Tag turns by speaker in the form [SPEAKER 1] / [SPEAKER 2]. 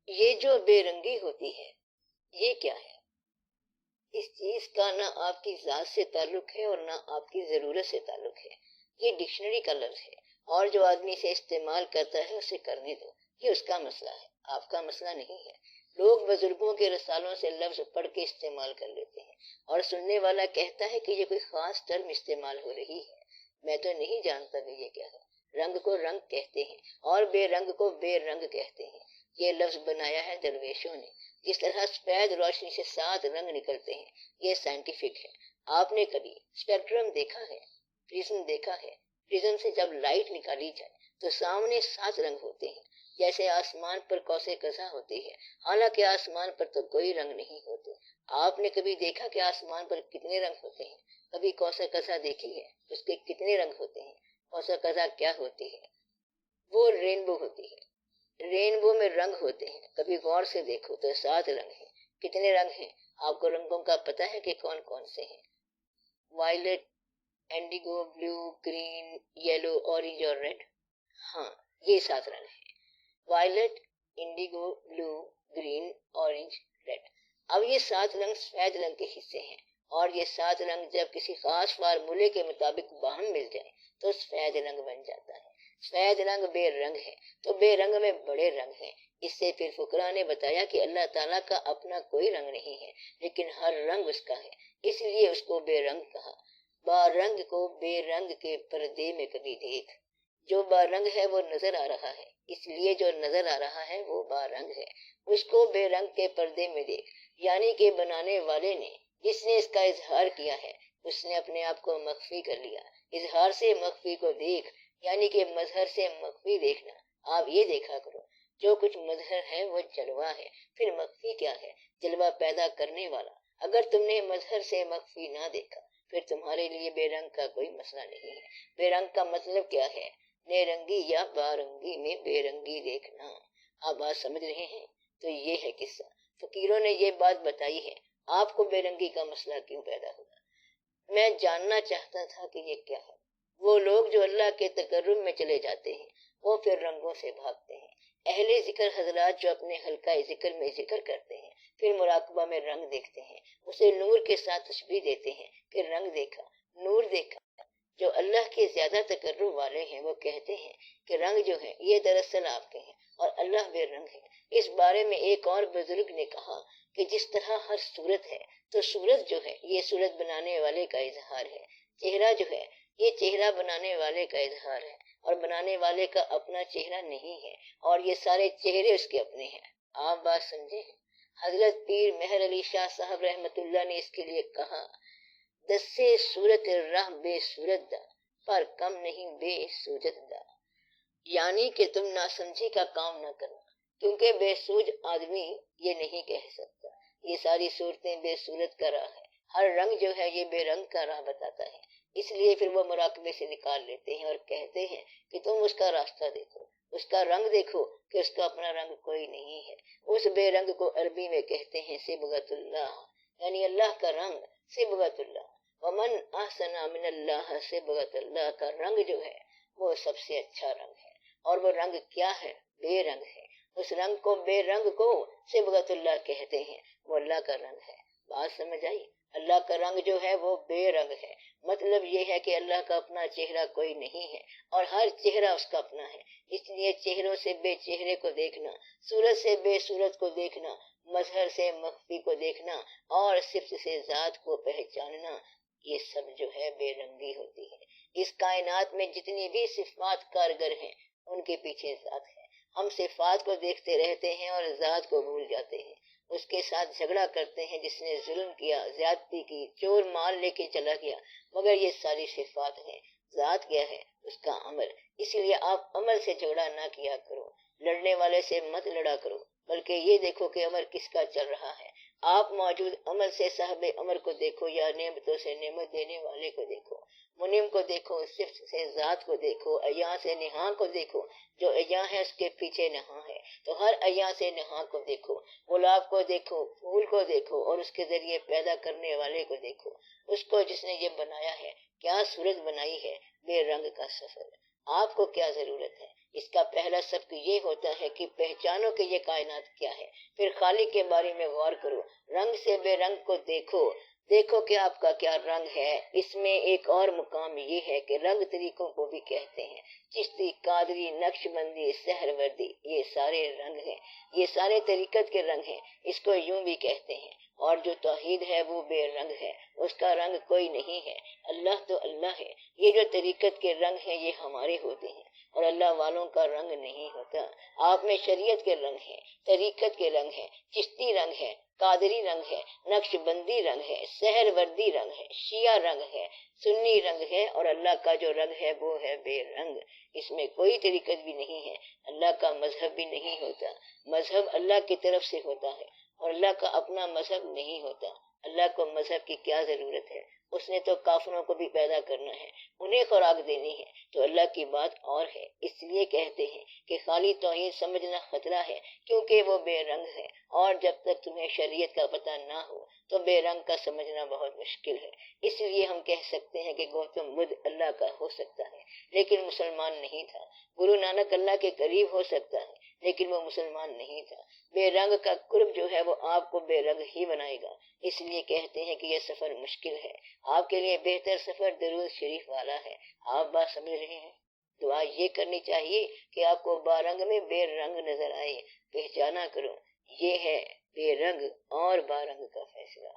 [SPEAKER 1] یہ جو بے رنگی ہوتی ہے یہ کیا ہے؟ اس چیز کا نہ آپ کی ذات سے تعلق ہے اور نہ آپ کی ضرورت سے تعلق ہے. یہ ڈکشنری کا لفظ ہے اور جو آدمی اسے استعمال کرتا ہے اسے کرنے دو. یہ اس کا مسئلہ ہے، آپ کا مسئلہ نہیں ہے. لوگ بزرگوں کے رسالوں سے لفظ پڑھ کے استعمال کر لیتے ہیں اور سننے والا کہتا ہے کہ یہ کوئی خاص ٹرم استعمال ہو رہی ہے. میں تو نہیں جانتا کہ یہ کیا ہے. رنگ کو رنگ کہتے ہیں اور بے رنگ کو بے رنگ کہتے ہیں. یہ لفظ بنایا ہے درویشوں نے. جس طرح سفید روشنی سے 7 رنگ نکلتے ہیں یہ سائنٹیفک ہے. آپ نے کبھی اسپیکٹرم دیکھا ہے؟ پرزم دیکھا ہے؟ پرزم سے جب لائٹ نکالی جائے تو سامنے 7 رنگ ہوتے ہیں، جیسے آسمان پر قوس قزح ہوتی ہے، حالانکہ آسمان پر تو کوئی رنگ نہیں ہوتے. آپ نے کبھی دیکھا کہ آسمان پر کتنے رنگ ہوتے ہیں؟ کبھی قوس قزح دیکھی ہے؟ اس کے کتنے رنگ ہوتے ہیں؟ قوس قزح کیا ہوتی ہے؟ وہ رینبو ہوتی ہے. رینبو میں رنگ ہوتے ہیں. کبھی غور سے دیکھو تو 7 رنگ ہیں. کتنے رنگ ہیں؟ آپ کو رنگوں کا پتہ ہے کہ کون کون سے ہیں؟ وائلٹ، انڈیگو، بلو، گرین، یلو، اورنج اور ریڈ. ہاں، یہ 7 رنگ ہیں. وائلٹ، انڈیگو، بلو، گرین، اورنج، ریڈ. اب یہ 7 رنگ سفید رنگ کے حصے ہیں اور یہ 7 رنگ جب کسی خاص فارمولے کے مطابق باہم مل جائیں تو سفید رنگ بن جاتا ہے. سفید رنگ بے رنگ ہے تو بے رنگ میں بڑے رنگ ہیں. اس سے پھر فقراء نے بتایا کہ اللہ تعالیٰ کا اپنا کوئی رنگ نہیں ہے لیکن ہر رنگ اس کا ہے، اس لیے اس کو بے رنگ کہا. بارنگ کو بے رنگ کے پردے میں کبھی دیکھ. جو بارنگ ہے وہ نظر آ رہا ہے، اس لیے جو نظر آ رہا ہے وہ بارنگ ہے. اس کو بے رنگ کے پردے میں دیکھ، یعنی کہ بنانے والے نے، جس نے اس کا اظہار کیا ہے، اس نے اپنے آپ کو مخفی کر لیا. اظہار سے مخفی کو دیکھ، یعنی کہ مظہر سے مخفی دیکھنا. آپ یہ دیکھا کرو جو کچھ مظہر ہے وہ جلوہ ہے، پھر مخفی کیا ہے؟ جلوہ پیدا کرنے والا. اگر تم نے مظہر سے مخفی نہ دیکھا پھر تمہارے لیے بے رنگ کا کوئی مسئلہ نہیں ہے. بے رنگ کا مطلب کیا ہے؟ بے رنگی یا بارنگی میں بے رنگی دیکھنا. آپ بات سمجھ رہے ہیں؟ تو یہ ہے قصہ. فقیروں نے یہ بات بتائی ہے. آپ کو بے رنگی کا مسئلہ کیوں پیدا ہوا؟ میں جاننا چاہتا تھا کہ یہ کیا ہے. وہ لوگ جو اللہ کے تقرب میں چلے جاتے ہیں وہ پھر رنگوں سے بھاگتے ہیں. اہل ذکر حضرات جو اپنے حلقہ ذکر میں ذکر کرتے ہیں پھر مراقبہ میں رنگ دیکھتے ہیں، اسے نور کے ساتھ تشبیہ دیتے ہیں کہ رنگ دیکھا، نور دیکھا. جو اللہ کے زیادہ تقرب والے ہیں وہ کہتے ہیں کہ رنگ جو ہے یہ دراصل آپ کے ہیں اور اللہ بے رنگ ہے. اس بارے میں ایک اور بزرگ نے کہا کہ جس طرح ہر صورت ہے تو صورت جو ہے یہ صورت بنانے والے کا اظہار ہے. چہرہ جو ہے یہ چہرہ بنانے والے کا اظہار ہے اور بنانے والے کا اپنا چہرہ نہیں ہے اور یہ سارے چہرے اس کے اپنے ہیں. آپ بات سمجھے؟ حضرت پیر مہر علی شاہ صاحب رحمت اللہ نے اس کے لیے کہا، دسے صورت راہ بے صورت دا پر کم نہیں بے سوجت دا. یعنی کہ تم ناسمجھی کا کام نہ کرنا، کیونکہ بے سوج آدمی یہ نہیں کہہ سکتا. یہ ساری صورتیں بے صورت کا راہ ہے. ہر رنگ جو ہے یہ بے رنگ کا راہ بتاتا ہے. اس لیے پھر وہ مراقبے سے نکال لیتے ہیں اور کہتے ہیں کہ تم اس کا راستہ دیکھو، اس کا رنگ دیکھو کہ اس کا اپنا رنگ کوئی نہیں ہے. اس بے رنگ کو عربی میں کہتے ہیں صبغۃ اللہ، یعنی اللہ کا رنگ. صبغۃ اللہ، ومن احسن من اللہ صبغۃ اللہ کا رنگ جو ہے وہ سب سے اچھا رنگ ہے. اور وہ رنگ کیا ہے؟ بے رنگ ہے. اس رنگ کو بے رنگ کو صبغۃ اللہ کہتے ہیں، وہ اللہ کا رنگ ہے. بات سمجھ آئی؟ اللہ کا رنگ جو ہے وہ بے رنگ ہے. مطلب یہ ہے کہ اللہ کا اپنا چہرہ کوئی نہیں ہے اور ہر چہرہ اس کا اپنا ہے. اس لیے چہروں سے بے چہرے کو دیکھنا، صورت سے بے صورت کو دیکھنا، مظہر سے مخفی کو دیکھنا اور صفت سے ذات کو پہچاننا، یہ سب جو ہے بے رنگی ہوتی ہے. اس کائنات میں جتنی بھی صفات کارگر ہیں ان کے پیچھے ذات ہے. ہم صفات کو دیکھتے رہتے ہیں اور ذات کو بھول جاتے ہیں. اس کے ساتھ جھگڑا کرتے ہیں جس نے ظلم کیا، زیادتی کی، چور مال لے کے چلا گیا، مگر یہ ساری صفات ہیں. ذات کیا ہے؟ اس کا عمل. اس لیے آپ عمل سے جھگڑا نہ کیا کرو، لڑنے والے سے مت لڑا کرو، بلکہ یہ دیکھو کہ عمل کس کا چل رہا ہے. آپ موجود عمل سے صاحب عمر کو دیکھو یا نعمتوں سے نعمت دینے والے کو دیکھو. منعم کو دیکھو، صفت سے ذات کو دیکھو، عیاں سے نہاں کو دیکھو. جو عیاں ہے اس کے پیچھے نہاں ہے، تو ہر عیاں سے نہاں کو دیکھو. گلاب کو دیکھو، پھول کو دیکھو اور اس کے ذریعے پیدا کرنے والے کو دیکھو، اس کو جس نے یہ بنایا ہے. کیا صورت بنائی ہے؟ بے رنگ کا سفر. آپ کو کیا ضرورت ہے؟ اس کا پہلا سبق یہ ہوتا ہے کہ پہچانو کہ یہ کائنات کیا ہے، پھر خالق کے بارے میں غور کرو، رنگ سے بے رنگ کو دیکھو کہ آپ کا کیا رنگ ہے۔ اس میں ایک اور مقام یہ ہے کہ رنگ طریقوں کو بھی کہتے ہیں، چشتی، قادری، نقش بندی، سہروردی، یہ سارے رنگ ہیں، یہ سارے طریقت کے رنگ ہیں، اس کو یوں بھی کہتے ہیں۔ اور جو توحید ہے وہ بے رنگ ہے، اس کا رنگ کوئی نہیں ہے، اللہ تو اللہ ہے۔ یہ جو طریقت کے رنگ ہیں یہ ہمارے ہوتے ہیں اور اللہ والوں کا رنگ نہیں ہوتا۔ آپ میں شریعت کے رنگ ہیں، طریقت کے رنگ ہیں، چشتی رنگ ہے، قادری رنگ ہے، نقش بندی رنگ ہے، سہروردی رنگ ہے، شیعہ رنگ ہے، سنی رنگ ہے، اور اللہ کا جو رنگ ہے وہ ہے بے رنگ۔ اس میں کوئی طریقت بھی نہیں ہے، اللہ کا مذہب بھی نہیں ہوتا، مذہب اللہ کی طرف سے ہوتا ہے اور اللہ کا اپنا مذہب نہیں ہوتا۔ اللہ کو مذہب کی کیا ضرورت ہے؟ اس نے تو کافروں کو بھی پیدا کرنا ہے، انہیں خوراک دینی ہے، تو اللہ کی بات اور ہے۔ اس لیے کہتے ہیں کہ خالی توحید سمجھنا خطرہ ہے، کیونکہ وہ بے رنگ ہے، اور جب تک تمہیں شریعت کا پتہ نہ ہو تو بے رنگ کا سمجھنا بہت مشکل ہے۔ اس لیے ہم کہہ سکتے ہیں کہ گوتم بدھ اللہ کا ہو سکتا ہے لیکن مسلمان نہیں تھا، گرو نانک اللہ کے قریب ہو سکتا ہے لیکن وہ مسلمان نہیں تھا۔ بے رنگ کا قرب جو ہے وہ آپ کو بے رنگ ہی بنائے گا۔ اس لیے کہتے ہیں کہ یہ سفر مشکل ہے، آپ کے لیے بہتر سفر درود شریف والا ہے۔ آپ بات سمجھ رہے ہیں؟ دعا یہ کرنی چاہیے کہ آپ کو بارنگ میں بے رنگ نظر آئے، پہچانا کرو، یہ ہے بے رنگ اور بارنگ کا فیصلہ۔